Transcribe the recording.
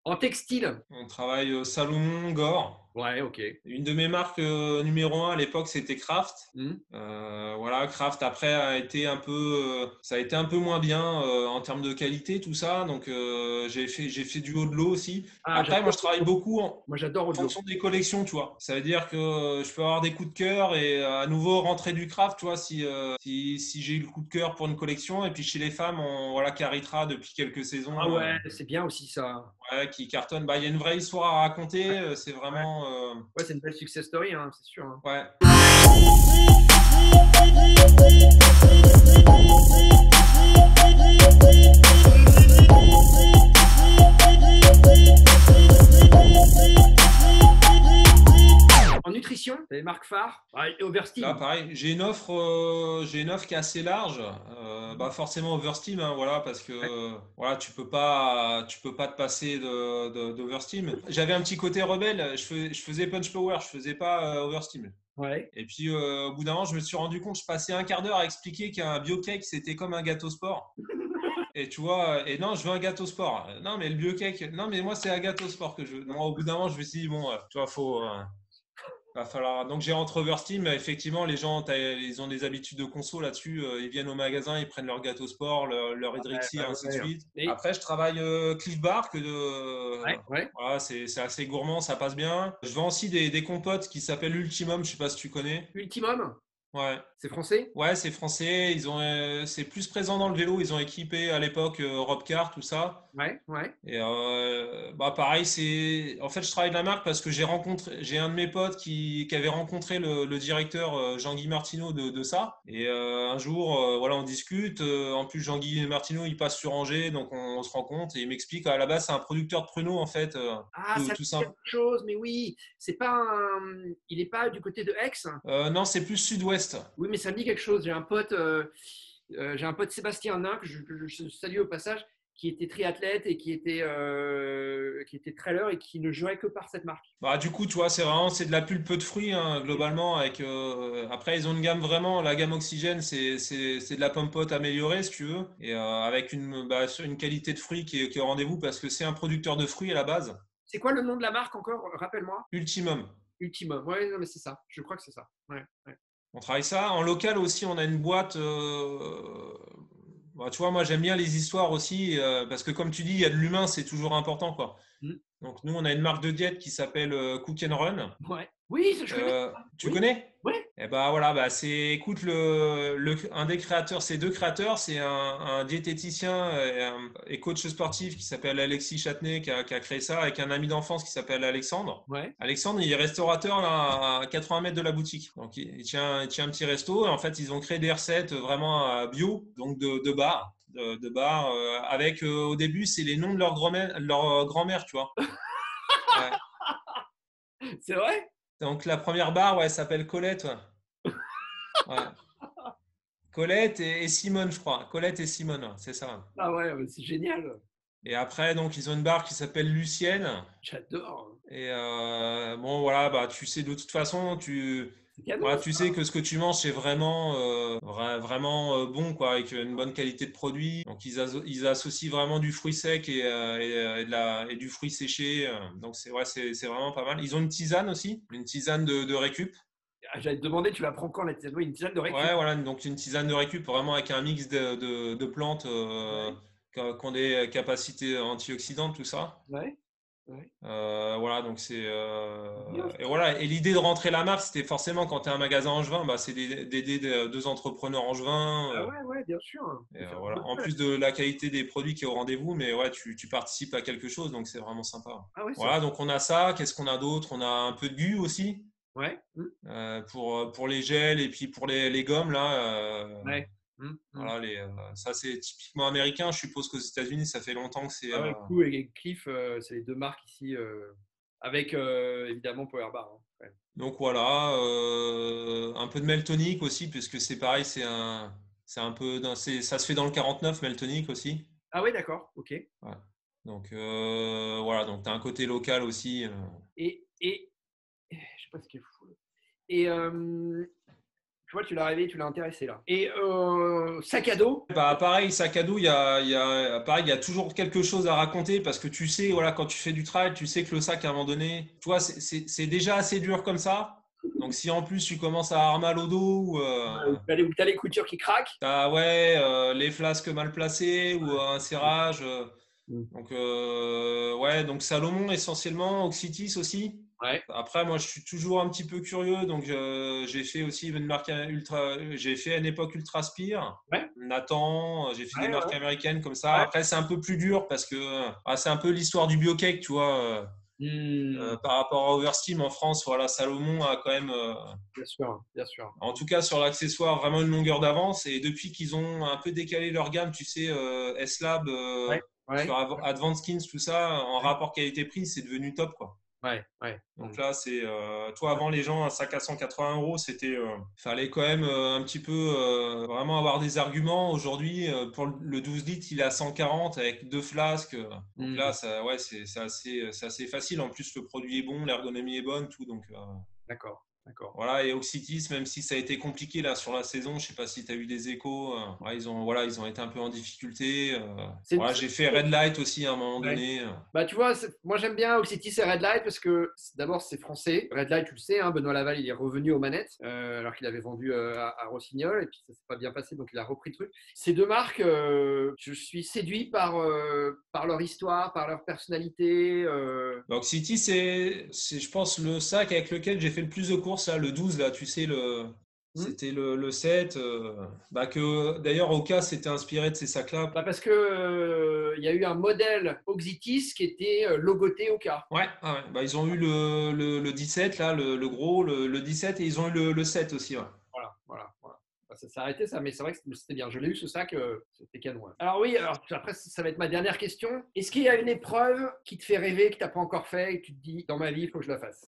En textile? On travaille Salomon, Gore. Ouais, ok. Une de mes marques numéro un à l'époque, c'était Kraft. Hmm. Voilà, Kraft après ça a été un peu moins bien en termes de qualité, tout ça. Donc j'ai fait du haut de l'eau aussi. Ah, Après, moi, j'adore je travaille Odlo. beaucoup Moi, j'adore en Odlo. fonction des collections, tu vois. Ça veut dire que je peux avoir des coups de cœur et à nouveau rentrer du Kraft, tu vois, si j'ai eu le coup de cœur pour une collection. Et puis chez les femmes, voilà, Caritra depuis quelques Ah saisons. ouais, c'est bien aussi ça. Ouais, qui cartonne. Bah, il y a une vraie histoire à Ouais, raconter. C'est ouais. vraiment. Ouais, c'est une belle success story, hein, c'est sûr, hein. Ouais. En nutrition, les marques phares, ouais, et Là, Oversteam. pareil, j'ai une offre qui est assez large. Bah forcément Oversteam, hein, voilà, parce que Ouais. voilà, tu peux pas te passer d'Oversteam. J'avais un petit côté rebelle. Je faisais Punch Power, je faisais pas Oversteam. Ouais. Et puis au bout d'un moment, je me suis rendu compte, je passais un quart d'heure à expliquer qu'un biocake c'était comme un gâteau sport. Et tu vois, et non, je veux un gâteau sport. Non, mais le biocake, non, mais moi c'est un gâteau sport que je veux. Non, au bout d'un moment, je me suis dit, bon, tu vois, va falloir. Donc j'ai entre Oversteam, effectivement, les gens, ils ont des habitudes de conso là-dessus. Ils viennent au magasin, ils prennent leur gâteau sport, leur Ouais, Hydrixie, bah ainsi de ouais. suite. Et, Après, je travaille Cliff Bar, ouais, ouais. voilà, c'est assez gourmand, ça passe bien. Je vends aussi des compotes qui s'appellent Ultimum, je sais pas si tu connais. Ultimum, Ouais. c'est français? Ouais, c'est français. C'est plus présent dans le vélo. Ils ont équipé à l'époque Robcar, tout ça. Ouais, ouais. Et bah pareil, en fait, je travaille de la marque parce que j'ai un de mes potes qui avait rencontré le directeur Jean-Guy Martineau de ça. Et un jour, voilà, on discute. En plus, Jean-Guy Martineau, il passe sur Angers, donc on se rencontre et il m'explique à la base, c'est un producteur de pruneaux en fait, Ah, ça me tout dit simple. quelque chose, mais oui, c'est pas un... Il n'est pas du côté de Aix? Non, c'est plus sud-ouest. Oui, mais ça me dit quelque chose. J'ai un pote Sébastien Nain, que je salue au passage, qui était triathlète et qui était trailer et qui ne jouait que par cette marque. Bah, du coup, tu vois, c'est de la pulpe de fruits hein, globalement. Après, ils ont une gamme vraiment. La gamme Oxygène, c'est de la pompote améliorée, si tu veux, et avec une qualité de fruits qui est au rendez-vous parce que c'est un producteur de fruits à la base. C'est quoi le nom de la marque encore? Rappelle-moi. Ultimum. Ultimum. Ouais, non, mais c'est ça. Je crois que c'est ça. Ouais, ouais. On travaille ça. En local aussi, on a une boîte. Bah, tu vois, moi, j'aime bien les histoires aussi parce que, comme tu dis, il y a de l'humain, c'est toujours important, quoi. Hmm. Donc, nous, on a une marque de diète qui s'appelle Cook and Run. Ouais. Oui, je connais. Tu Oui. connais? Ouais. Eh ben voilà, bah écoute, un des créateurs, c'est deux créateurs, c'est un diététicien et coach sportif qui s'appelle Alexis Châtenay qui a créé ça avec un ami d'enfance qui s'appelle Alexandre. Ouais. Alexandre, il est restaurateur là, à 80 mètres de la boutique. Donc il tient un petit resto et en fait ils ont créé des recettes vraiment bio, donc de bar, de bar avec au début c'est les noms de leur grand-mère, tu vois. Ouais. C'est vrai? Donc la première barre, ouais, s'appelle Colette. Ouais. Ouais. Colette et Simone, je crois. Colette et Simone, ouais, c'est ça. Ah ouais, mais c'est génial. Et après, donc, ils ont une barre qui s'appelle Lucienne. J'adore. Et bon, voilà, bah, tu sais, de toute façon, C'est canon, voilà, tu sais ça. que ce que tu manges, c'est vraiment, vraiment bon, quoi, avec une bonne qualité de produit. Donc, ils associent vraiment du fruit sec et du fruit séché. Donc, ouais, c'est vraiment pas mal. Ils ont une tisane aussi, une tisane de récup. Ah, j'allais te demander, tu la prends quand la tisane? Oui, une tisane de récup. Ouais, voilà, donc une tisane de récup vraiment avec un mix de plantes Ouais, qui ont des capacités antioxydantes, tout ça. ouais, ouais. Voilà, donc C'est bien, et ça. voilà. Et l'idée de rentrer la marque, c'était forcément quand tu es un magasin angevin, bah, c'est d'aider deux entrepreneurs angevins. Ah ouais, ouais, bien sûr. Et, De faire une voilà. bonne En chose. plus de la qualité des produits qui est au rendez-vous, mais ouais, tu participes à quelque chose, donc c'est vraiment sympa. Ah ouais, c'est vrai. Voilà, donc on a ça. Qu'est-ce qu'on a d'autre? On a un peu de gu aussi Ouais. pour les gels et puis pour les gommes là. Ouais. Voilà, ça c'est typiquement américain. Je suppose qu'aux États-Unis, ça fait longtemps que c'est. Ah ouais, Coup et Cliff, c'est les deux marques ici, avec évidemment Power Bar, hein. Ouais. Donc voilà, un peu de Meltonic aussi, puisque c'est pareil, c'est un peu, ça se fait dans le 49 Meltonic aussi. Ah ouais, d'accord, ok. Ouais. Donc voilà, donc tu as un côté local aussi. Et je sais pas ce qu'il faut. Et Tu vois, tu l'as réveillé, tu l'as intéressé là. Et sac à dos. Bah, pareil, sac à dos, pareil, il y a toujours quelque chose à raconter parce que tu sais, voilà, quand tu fais du trail, tu sais que le sac, à un moment donné, tu vois, c'est déjà assez dur comme ça. Donc, si en plus tu commences à avoir mal au dos ou T'as les coutures qui craquent. les flasques mal placées ou un serrage. Donc, ouais, donc Salomon essentiellement, Oxytis aussi. Ouais. Après, moi, je suis toujours un petit peu curieux, donc j'ai fait aussi une marque j'ai fait à une époque Ultraspire, Ouais. Nathan, j'ai fait des Ouais, marques ouais. américaines comme ça. Ouais. Après, c'est un peu plus dur parce que c'est un peu l'histoire du biocake, tu vois. Par rapport à Oversteam en France, voilà, Salomon a quand même, Bien sûr, bien sûr. en tout cas sur l'accessoire, vraiment une longueur d'avance. Et depuis qu'ils ont un peu décalé leur gamme, tu sais, S-Lab, Ouais. Ouais. sur Advanced Skins, tout ça, en rapport qualité-prix, c'est devenu top, quoi. Ouais. Ouais. Donc là, c'est toi avant les gens, un sac à 180 euros, fallait quand même un petit peu vraiment avoir des arguments. Aujourd'hui, pour le 12 litres, il est à 140 avec 2 flasques. Donc là, ça, ouais, c'est assez facile. En plus, le produit est bon, l'ergonomie est bonne, tout. Donc D'accord. D'accord. voilà, et Oxytis, même si ça a été compliqué là sur la saison, je sais pas si tu as eu des échos. Ouais, ils ont été un peu en difficulté. Voilà, j'ai fait Red Light aussi à un moment Ouais. donné. Bah, tu vois, moi j'aime bien Oxytis et Red Light parce que d'abord c'est français. Red Light, tu le sais, hein, Benoît Laval il est revenu aux manettes alors qu'il avait vendu à Rossignol et puis ça s'est pas bien passé donc il a repris le truc. Ces deux marques, je suis séduit par leur histoire, par leur personnalité. Donc City, c'est, je pense, le sac avec lequel j'ai fait le plus de courses, là, le 12, là, tu sais, c'était le 7. Que d'ailleurs, Oka s'était inspiré de ces sacs-là. Bah, parce que il y a eu un modèle Oxytis qui était logoté Oka. Ouais. Bah, ils ont eu le 17, là, le gros, le 17, et ils ont eu le 7 aussi. Ouais. Voilà. Bah, ça s'est arrêté ça, mais c'est vrai que c'était bien. Je l'ai eu ce sac, c'était canon. Ouais. Alors oui, après ça va être ma dernière question. Est-ce qu'il y a une épreuve qui te fait rêver, que tu n'as pas encore fait et que tu te dis dans ma vie, il faut que je la fasse?